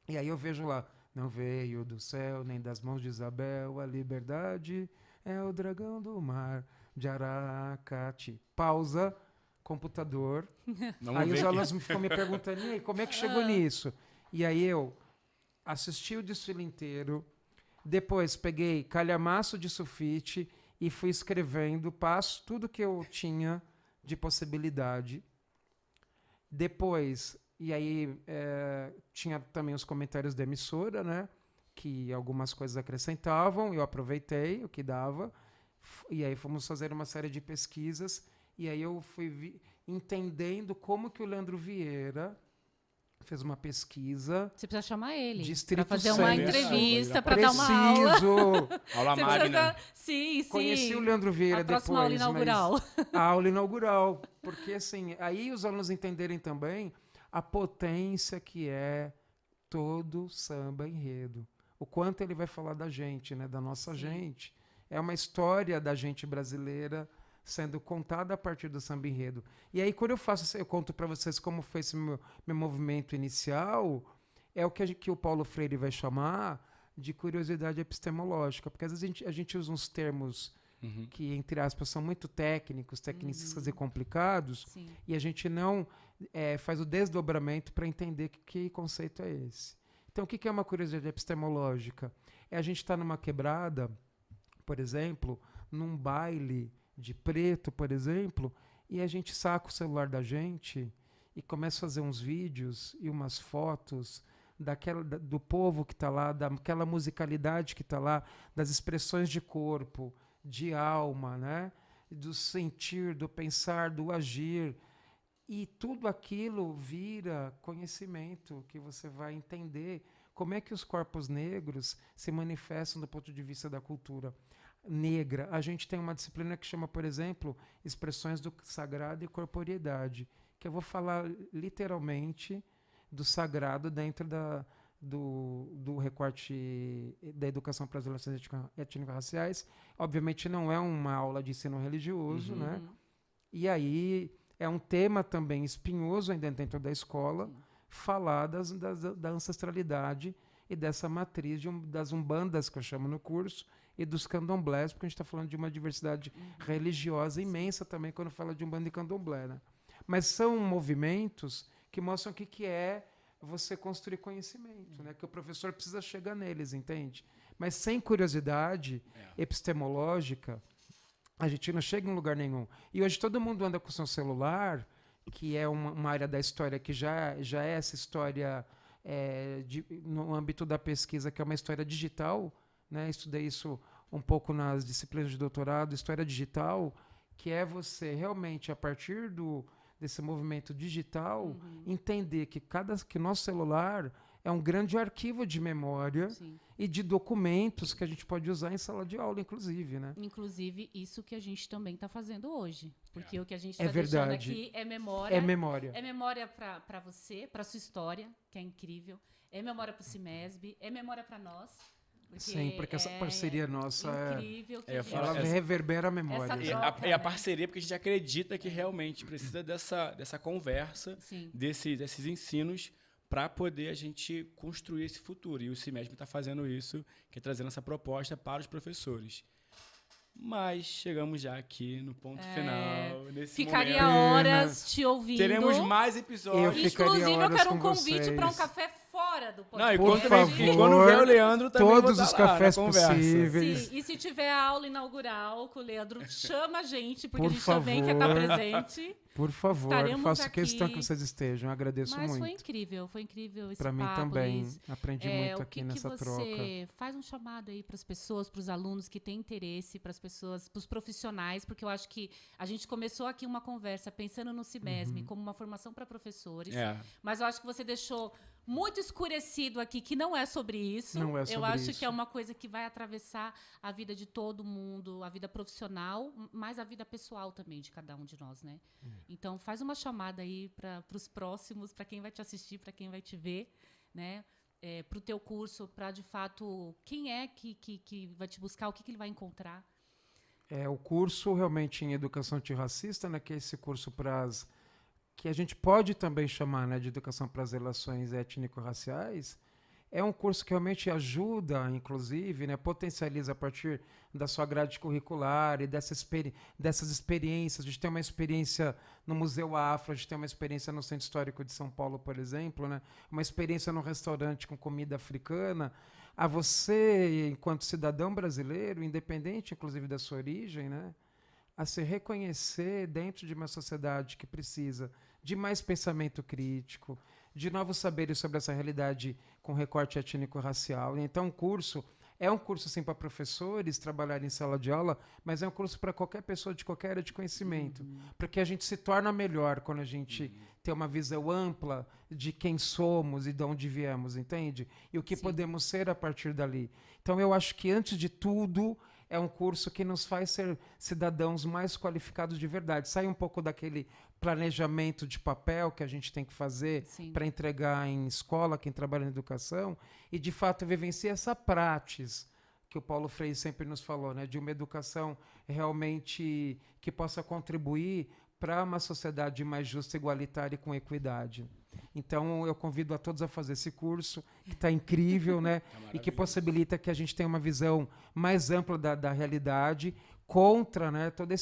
e aí eu vejo lá: não veio do céu, nem das mãos de Isabel, a liberdade é o dragão do mar de Aracati. Pausa, computador. Aí os alunos ficam me perguntando: e aí, como é que chegou nisso? E aí eu assisti o desfile inteiro, depois peguei calhamaço de sulfite e fui escrevendo tudo que eu tinha de possibilidade. Depois, e aí tinha também os comentários da emissora, né, que algumas coisas acrescentavam, eu aproveitei o que dava, e aí fomos fazer uma série de pesquisas, e aí eu fui entendendo como que o Leandro Vieira fez uma pesquisa. Você precisa chamar ele para fazer uma entrevista, para dar uma aula. Aula magna. Sim. Conheci o Leandro Vieira depois. A próxima aula inaugural. A aula inaugural. Porque, assim, aí os alunos entenderem também a potência que é todo samba enredo. O quanto ele vai falar da gente, né? Da nossa gente. É uma história da gente brasileira sendo contada a partir do samba enredo. E aí, quando eu conto para vocês como foi esse meu movimento inicial, é o que o Paulo Freire vai chamar de curiosidade epistemológica, porque às vezes a gente usa uns termos que, entre aspas, são muito técnicos, tecnicistas e complicados, e a gente não faz o desdobramento para entender que conceito é esse. Então, o que é uma curiosidade epistemológica? É a gente estar numa quebrada, por exemplo, num baile de preto, por exemplo, e a gente saca o celular da gente e começa a fazer uns vídeos e umas fotos do povo que está lá, daquela musicalidade que está lá, das expressões de corpo, de alma, né? Do sentir, do pensar, do agir. E tudo aquilo vira conhecimento, que você vai entender como é que os corpos negros se manifestam do ponto de vista da cultura negra. A gente tem uma disciplina que chama, por exemplo, expressões do sagrado e corporeidade, que eu vou falar literalmente do sagrado dentro do recorte da educação para as relações étnico-raciais. Obviamente não é uma aula de ensino religioso, né? E aí é um tema também espinhoso ainda dentro da escola, falar da ancestralidade e dessa matriz das umbandas, que eu chamo no curso, e dos candomblés, porque a gente está falando de uma diversidade religiosa imensa também quando fala de umbanda e candomblé, né? Mas são movimentos que mostram o que é você construir conhecimento, né? Que o professor precisa chegar neles, entende? Mas sem curiosidade epistemológica, a gente não chega em lugar nenhum. E hoje todo mundo anda com seu celular que é uma área da história que já é essa história no âmbito da pesquisa, que é uma história digital, né? Estudei isso um pouco nas disciplinas de doutorado, história digital, que é você realmente, a partir desse movimento digital, entender que o nosso celular é um grande arquivo de memória e de documentos que a gente pode usar em sala de aula, inclusive, né? Inclusive, isso que a gente também está fazendo hoje. Porque o que a gente É está deixando verdade. aqui é memória. É memória. É memória para você, para sua história, que é incrível. É memória para o CIMESB. É memória para nós. Sim, porque essa parceria nossa incrível, que ela reverbera a memória. E a parceria, porque a gente acredita que realmente precisa dessa conversa, desses ensinos, para poder a gente construir esse futuro. E o CIMESB está fazendo isso, que é trazendo essa proposta para os professores. Mas chegamos já aqui no ponto final. Nesse Ficaria momento. horas te ouvindo. Teremos mais episódios. Inclusive, eu quero um convite para um café fora do podcast. Não, Por favor, e quando vier o Leandro também todos vou os estar lá cafés na conversa. possíveis. Sim, e se tiver a aula inaugural com o Leandro, chama a gente, porque Por a gente também quer estar presente. Por favor, Estaremos faço aqui. questão que vocês estejam. Agradeço Mas muito. foi incrível esse Para mim papo, também. Luiz. Aprendi muito aqui nessa troca. Você faz um chamado aí para as pessoas, para os alunos que têm interesse, para as pessoas, para os profissionais, porque eu acho que a gente começou aqui uma conversa pensando no CIMESB como uma formação para professores, mas eu acho que você deixou muito escurecido aqui que não é sobre isso. Não é sobre eu acho isso. que é uma coisa que vai atravessar a vida de todo mundo, a vida profissional, mas a vida pessoal também de cada um de nós, né? Então faz uma chamada aí para os próximos, para quem vai te assistir, para quem vai te ver, né? Para o teu curso, para de fato quem é que vai te buscar, o que ele vai encontrar. O curso realmente em educação antirracista, né, que é esse curso que a gente pode também chamar, né, de educação para as relações étnico-raciais, é um curso que realmente ajuda, inclusive, né, potencializa a partir da sua grade curricular e dessas experiências. A gente tem uma experiência no Museu Afro, a gente tem uma experiência no Centro Histórico de São Paulo, por exemplo, né, uma experiência num restaurante com comida africana. A você, enquanto cidadão brasileiro, independente, inclusive, da sua origem, né, a se reconhecer dentro de uma sociedade que precisa de mais pensamento crítico, de novos saberes sobre essa realidade com recorte étnico-racial. Então, o curso é um curso, sim, para professores trabalharem em sala de aula, mas é um curso para qualquer pessoa de qualquer área de conhecimento, porque a gente se torna melhor quando a gente tem uma visão ampla de quem somos e de onde viemos, entende? E o que podemos ser a partir dali. Então, eu acho que, antes de tudo, é um curso que nos faz ser cidadãos mais qualificados de verdade. Sai um pouco daquele planejamento de papel que a gente tem que fazer para entregar em escola, quem trabalha na educação, e, de fato, vivencia essa prática que o Paulo Freire sempre nos falou, né, de uma educação realmente que possa contribuir para uma sociedade mais justa, igualitária e com equidade. Então, eu convido a todos a fazer esse curso, que está incrível, né? E que possibilita que a gente tenha uma visão mais ampla da realidade, contra, né, toda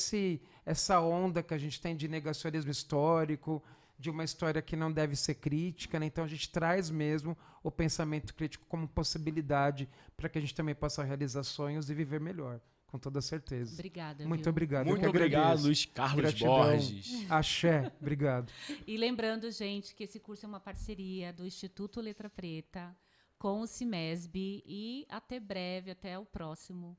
essa onda que a gente tem de negacionismo histórico, de uma história que não deve ser crítica, né? Então, a gente traz mesmo o pensamento crítico como possibilidade para que a gente também possa realizar sonhos e viver melhor. Com toda certeza. Obrigada. Muito obrigado. Muito obrigado, Luiz Carlos Gratidão. Borges. Axé, obrigado. E lembrando, gente, que esse curso é uma parceria do Instituto Letra Preta com o CIMESB, e até breve, até o próximo.